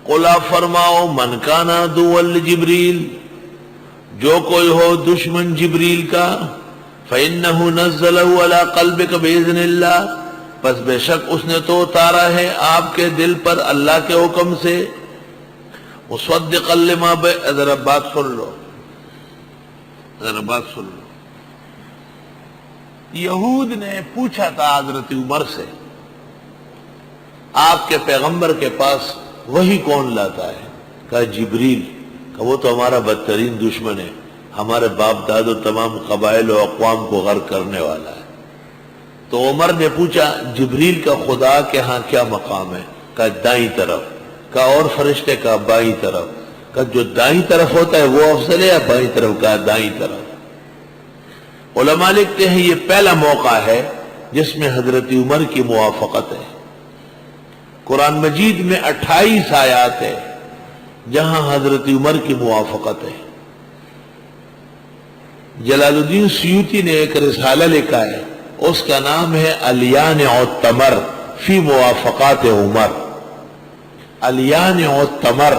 قل آپ فرماؤ من کان عدوا لجبریل، جو کوئی ہو دشمن جبریل کا، فإنه نزله على قلبك بإذن اللہ، پس بے شک اس نے تو اتارا ہے آپ کے دل پر اللہ کے حکم سے، مصدقا لما ذرا بات سن لو، ذرا بات سن لو۔ یہود نے پوچھا تھا حضرت عمر سے، آپ کے پیغمبر کے پاس وہی کون لاتا ہے؟ کہا جبریل۔ کہ وہ تو ہمارا بدترین دشمن ہے، ہمارے باپ دادو تمام قبائل و اقوام کو غرق کرنے والا ہے۔ تو عمر نے پوچھا جبریل کا خدا کے ہاں کیا مقام ہے؟ کہا دائیں طرف۔ کہا اور فرشتے؟ کا بائیں طرف۔ کہا جو دائیں طرف ہوتا ہے وہ افضل ہے یا بائیں طرف؟ کہا دائیں طرف۔ علماء لکھتے ہیں یہ پہلا موقع ہے جس میں حضرت عمر کی موافقت ہے۔ قرآن مجید میں 28 آیات ہے جہاں حضرت عمر کی موافقت ہے۔ جلال الدین سیوطی نے ایک رسالہ لکھا ہے، اس کا نام ہے الیانع التمر فی موافقات عمر۔ الیانع التمر،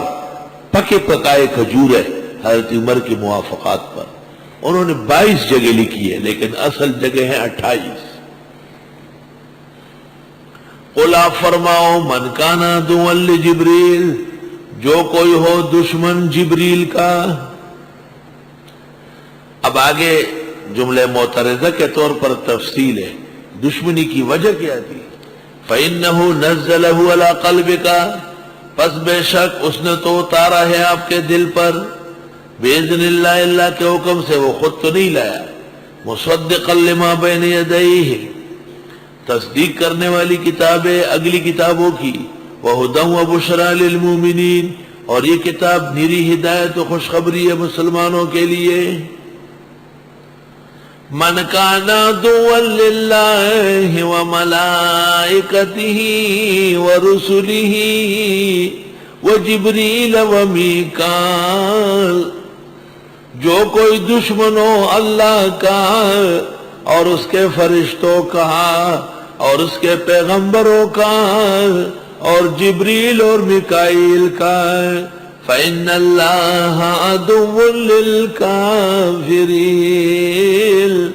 پکے پکائے کھجور ہے حضرت عمر کی موافقات پر۔ انہوں نے 22 جگہ لکھی ہے لیکن اصل جگہ ہیں 28۔ قل آپ فرماؤ من کان عدوا لجبریل، جو کوئی ہو دشمن جبریل کا۔ اب آگے جملے معترضہ کے طور پر تفصیل ہے، دشمنی کی وجہ کیا تھی؟ فَإِنَّهُ نَزَّلَهُ عَلَىٰ قَلْبِكَ، پس بے شک اس نے تو اتارا ہے آپ کے دل پر، بِإِذْنِ اللَّهِ، اللہ کے حکم سے، وہ خود تو نہیں لایا، مُصَدِّقًا لِمَا بَيْنَ يَدَيْهِ، تصدیق کرنے والی کتابیں اگلی کتابوں کی، وَهُدًى وَبُشْرَىٰ لِلْمُؤْمِنِينَ، اور یہ کتاب نیری ہدایت و خوشخبری ہے مسلمانوں کے لیے۔ من کان عدوا للہ وملائکتہ ورسلہ وجبریل ومیکال، جو کوئی دشمن ہو اللہ کا اور اس کے فرشتوں کا اور اس کے پیغمبروں کا اور جبریل اور میکائیل کا، فَإِنَّ اللَّهَ عَدُوٌّ لِّلْكَافِرِينَ،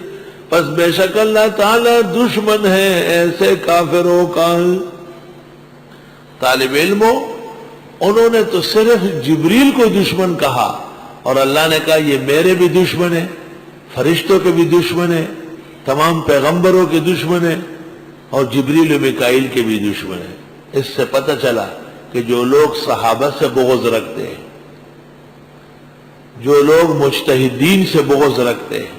پس بے شک اللہ تعالیٰ دشمن ہے ایسے کافروں کا۔ طالب علموں، انہوں نے تو صرف جبریل کو دشمن کہا اور اللہ نے کہا یہ میرے بھی دشمن ہے، فرشتوں کے بھی دشمن ہے، تمام پیغمبروں کے دشمن ہے اور جبریل و میکائیل کے بھی دشمن ہے۔ اس سے پتہ چلا کہ جو لوگ صحابہ سے بغض رکھتے ہیں، جو لوگ مجتہدین سے بغض رکھتے ہیں،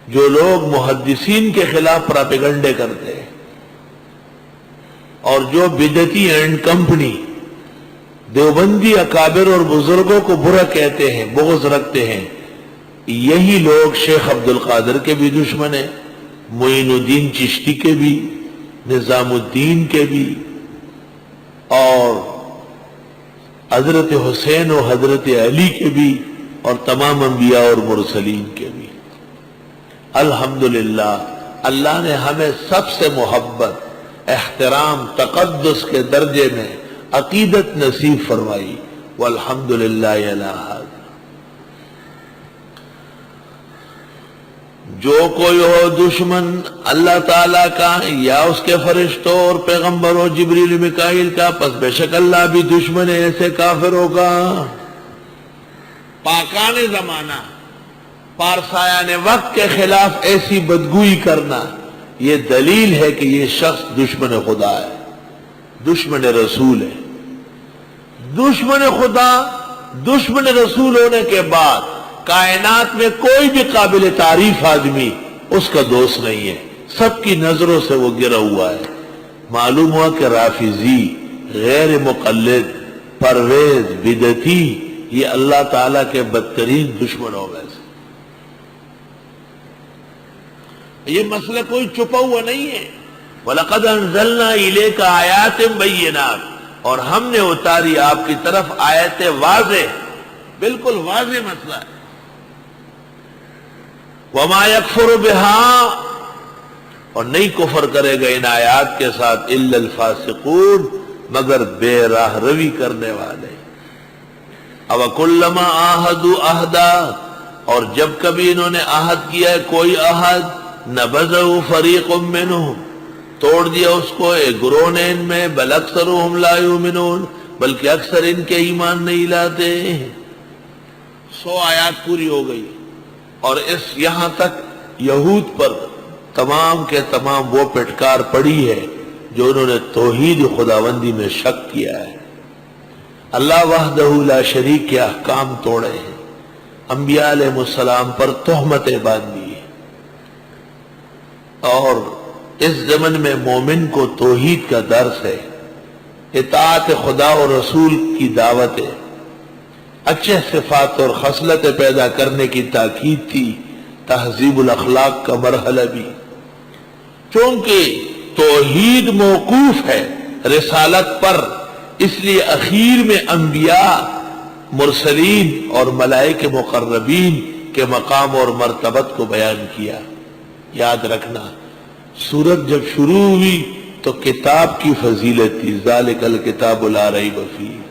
جو لوگ محدثین کے خلاف پراپیگنڈے کرتے ہیں، اور جو بدعتی اینڈ کمپنی دیوبندی اکابر اور بزرگوں کو برا کہتے ہیں، بغض رکھتے ہیں، یہی لوگ شیخ عبد القادر کے بھی دشمن ہیں، معین الدین چشتی کے بھی، نظام الدین کے بھی، اور حضرت حسین و حضرت علی کے بھی، اور تمام انبیاء اور مرسلین کے بھی۔ الحمدللہ اللہ نے ہمیں سب سے محبت، احترام، تقدس کے درجے میں عقیدت نصیب فرمائی، والحمدللہ علی ھذا۔ جو کوئی ہو دشمن اللہ تعالیٰ کا یا اس کے فرشتوں اور پیغمبروں جبریل میکائیل کا، پس بے شک اللہ بھی دشمن ہے ایسے کافروں کا۔ پاکان زمانہ، پارسایان وقت کے خلاف ایسی بدگوئی کرنا، یہ دلیل ہے کہ یہ شخص دشمن خدا ہے، دشمن رسول ہے۔ دشمن خدا، دشمن رسول ہونے کے بعد کائنات میں کوئی بھی قابل تعریف آدمی اس کا دوست نہیں ہے، سب کی نظروں سے وہ گرا ہوا ہے۔ معلوم ہوا کہ رافضی، غیر مقلد، پرویز، بدعتی، یہ اللہ تعالیٰ کے بدترین دشمن ہو گئے۔ یہ مسئلہ کوئی چھپا ہوا نہیں ہے۔ وَلَقَدْ أَنزَلْنَا إِلَيْكَ آيَاتٍ بَيِّنَاتٍ، اور ہم نے اتاری آپ کی طرف آیتیں واضح، بالکل واضح مسئلہ ہے۔ وَمَا يَكْفُرُ بِهَا، اور نہیں کفر کرے گا ان آیات کے ساتھ، إِلَّا الْفَاسِقُونَ، مگر بے راہ روی کرنے والے۔ اوَكُلَّمَا عَاهَدُوا عَهْدًا، اور جب کبھی انہوں نے عہد کیا ہے کوئی عہد، نَبَذَهُ فَرِيقٌ مِّنْهُمْ، توڑ دیا اس کو ایک گروہ نے ان میں، بل اکثرهم لا یؤمنون، بلکہ اکثر ان کے ایمان نہیں لاتے۔ 100 آیات پوری ہو گئی، اور اس یہاں تک یہود پر تمام کے تمام وہ پٹکار پڑی ہے جو انہوں نے توحید خداوندی میں شک کیا ہے، اللہ وحدہ لا شریک کے احکام توڑے ہیں، انبیاء علیہ السلام پر تہمتیں باندھی ہیں۔ اور اس زمن میں مومن کو توحید کا درس ہے، اطاعت خدا اور رسول کی دعوت ہے، اچھے صفات اور خصلتیں پیدا کرنے کی تاکید تھی، تہذیب الاخلاق کا مرحلہ بھی۔ چونکہ توحید موقوف ہے رسالت پر، اس لیے اخیر میں انبیاء، مرسلین اور ملائکہ مقربین کے مقام اور مرتبت کو بیان کیا۔ یاد رکھنا، سورت جب شروع ہوئی تو کتاب کی فضیلت تھی، ذالک الکتاب لا ریب فیہ،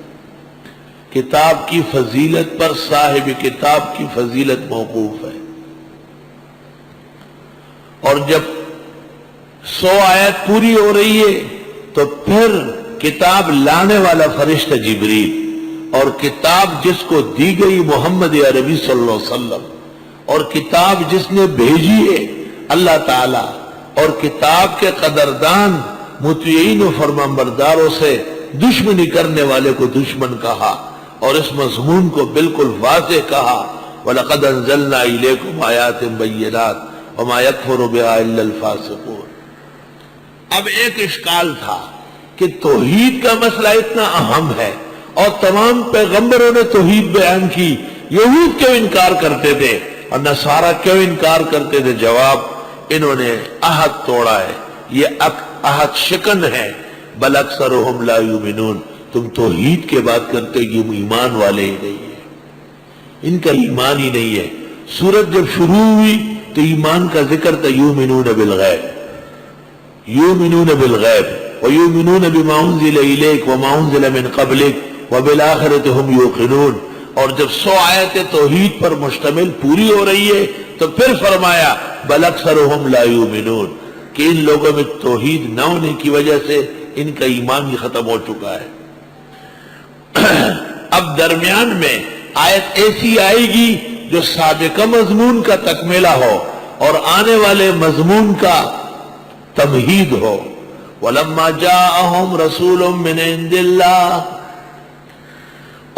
کتاب کی فضیلت پر صاحب کتاب کی فضیلت موقوف ہے۔ اور جب 100 آیت پوری ہو رہی ہے تو پھر کتاب لانے والا فرشتہ جبریل، اور کتاب جس کو دی گئی محمد عربی صلی اللہ علیہ وسلم، اور کتاب جس نے بھیجی ہے اللہ تعالی، اور کتاب کے قدردان مطیعین و فرمانبرداروں سے دشمنی کرنے والے کو دشمن کہا، اور اس مضمون کو بالکل واضح کہا، وَلَقَدْ أَنزَلْنَا إِلَيْكُمْ آيَاتٍ بَيِّنَاتٍ وَمَا يَكْفُرُ بِهَا إِلَّا الْفَاسِقُونَ۔ اب ایک اشکال تھا کہ توحید کا مسئلہ اتنا اہم ہے اور تمام پیغمبروں نے توحید بیان کی، یہود کیوں انکار کرتے تھے اور نصارہ کیوں انکار کرتے تھے؟ جواب، انہوں نے عہد توڑا ہے، یہ عہد شکن ہے، بل اکثرهم لا یؤمنون، تم توحید کے بات کرتے یہ ایمان والے ہی نہیں ہیں، ان کا ایمان ہی نہیں ہے۔ سورت جب شروع ہوئی تو ایمان کا ذکر تھا، یؤمنون بالغیب، یؤمنون بالغیب ویؤمنون بما انزل الیک وما انزل من قبلک وبالآخرۃ هم یوقنون۔ اور جب 100 آیتیں توحید پر مشتمل پوری ہو رہی ہے تو پھر فرمایا بل اکثرهم لا یؤمنون، کہ ان لوگوں میں توحید نہ ہونے کی وجہ سے ان کا ایمان ہی ختم ہو چکا ہے۔ اب درمیان میں آیت ایسی آئے گی جو سابقہ مضمون کا تکملہ ہو اور آنے والے مضمون کا تمہید ہو۔ وَلَمَّا جَاءَهُمْ رَسُولٌ مِّنْ عِنْدِ اللَّهِ،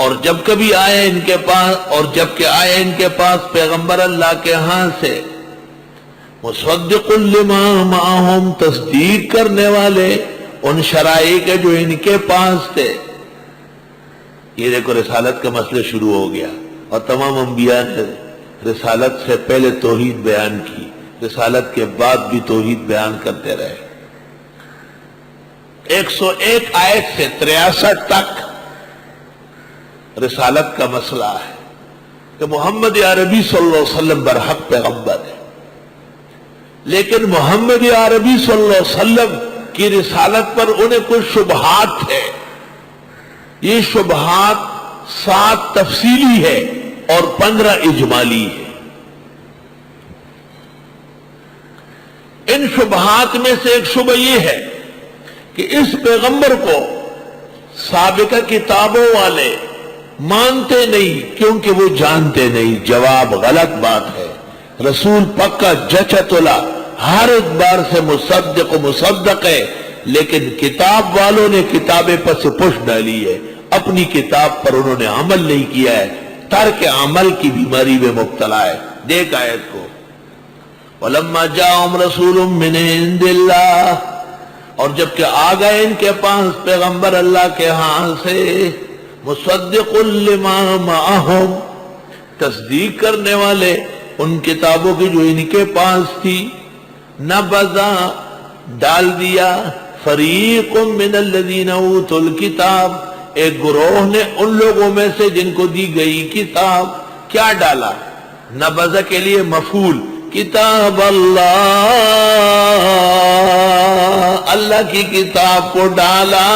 اور جب کبھی آئے ان کے پاس، اور جب کہ آئے ان کے پاس پیغمبر اللہ کے ہاں سے، مُصَدِّقٌ لِّمَا مَعَهُمْ، تصدیق کرنے والے ان شرائع کے جو ان کے پاس تھے۔ یہ دیکھو رسالت کا مسئلہ شروع ہو گیا، اور تمام انبیاء نے رسالت سے پہلے توحید بیان کی، رسالت کے بعد بھی توحید بیان کرتے رہے۔ 101 آیت سے 63 تک رسالت کا مسئلہ ہے کہ محمد عربی صلی اللہ علیہ وسلم برحق پیغمبر ہے، لیکن محمد عربی صلی اللہ علیہ وسلم کی رسالت پر انہیں کچھ شبہات تھے۔ یہ شبہات 7 تفصیلی ہے اور 15 اجمالی ہے۔ ان شبہات میں سے ایک شبہ یہ ہے کہ اس پیغمبر کو سابقہ کتابوں والے مانتے نہیں کیونکہ وہ جانتے نہیں۔ جواب، غلط بات ہے، رسول پکا جچا تلا ہر اعتبار سے مصدق و مصدق ہے، لیکن کتاب والوں نے کتابیں پر سے پش ڈالی ہے، اپنی کتاب پر انہوں نے عمل نہیں کیا ہے، ترک عمل کی بیماری میں مبتلا ہے۔ دیکھ آیت کو، وَلَمَّا جَاءَهُمْ رَسُولٌ مِّنْ عِنْدِ اللَّهِ، اور جب کہ آ گئے ان کے پاس پیغمبر اللہ کے ہاں سے، مُصَدِّقٌ لِّمَا مَعَهُمْ، تصدیق کرنے والے ان کتابوں کی جو ان کے پاس تھی، نبذا ڈال دیا، فریق من الذین اوتوا الکتاب، ایک گروہ نے ان لوگوں میں سے جن کو دی گئی کتاب، کیا ڈالا؟ نبذ کے لیے مفعول، کتاب اللہ، اللہ کی کتاب کو ڈالا،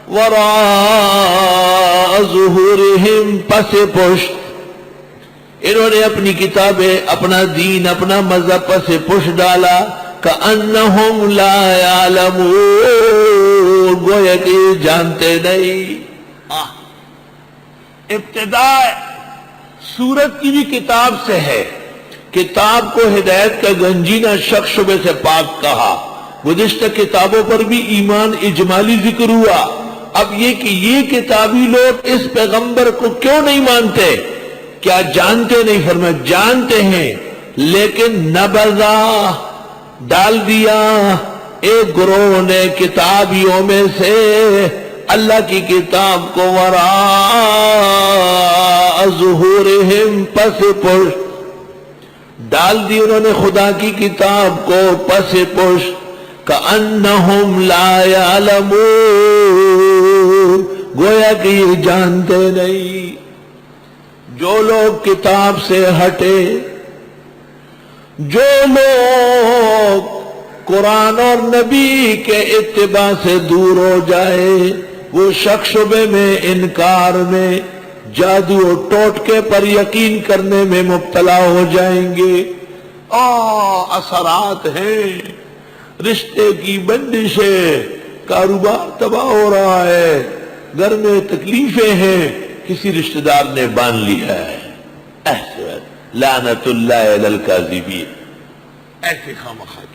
وراء ظہورہم، پس پشت انہوں نے اپنی کتابیں، اپنا دین، اپنا مذہب پس پشت ڈالا. کأنہم لا یعلمون، گویا کہ یہ جانتے نہیں. ابتداء سورت کی بھی کتاب سے ہے. کتاب کو ہدایت کا گنجینہ شک شبے سے پاک کہا. گزشتہ کتابوں پر بھی ایمان اجمالی ذکر ہوا. اب یہ کہ یہ کتابی لوگ اس پیغمبر کو کیوں نہیں مانتے؟ کیا جانتے نہیں؟ فرمایا جانتے ہیں لیکن نبذا، ڈال دیا ایک گروہ نے کتابیوں میں سے اللہ کی کتاب کو وراء ظہورہم، پس پشت ڈال دی انہوں نے خدا کی کتاب کو پس پشت. کأنہم لا یعلمون، گویا کہ یہ جانتے نہیں. جو لوگ کتاب سے ہٹے، جو لوگ قرآن اور نبی کے اتباع سے دور ہو جائے، وہ شک شبے میں، انکار میں، جادو و ٹوٹکے پر یقین کرنے میں مبتلا ہو جائیں گے. اثرات ہیں، رشتے کی بندشیں، کاروبار تباہ ہو رہا ہے، گھر میں تکلیفیں ہیں، کسی رشتہ دار نے باندھ لیا ہے. ایسے لعنت اللہ علی الکاذبین، ایسے خامخواہ